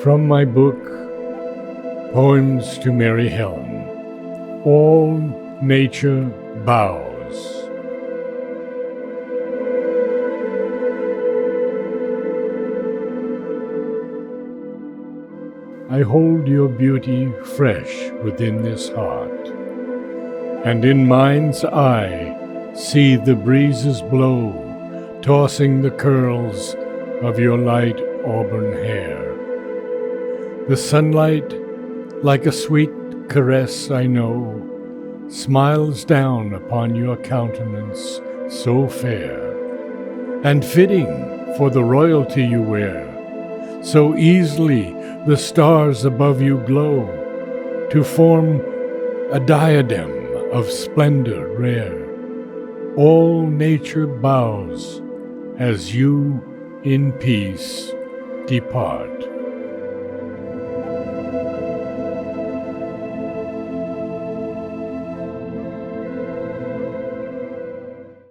From my book, Poems to Mary Helen, all nature bows. I hold your beauty fresh within this heart, and in mind's eye see the breezes blow, tossing the curls of your light auburn hair. The sunlight, like a sweet caress I know, smiles down upon your countenance so fair, and fitting for the royalty you wear. So easily the stars above you glow, to form a diadem of splendor rare. All nature bows as you in peace depart.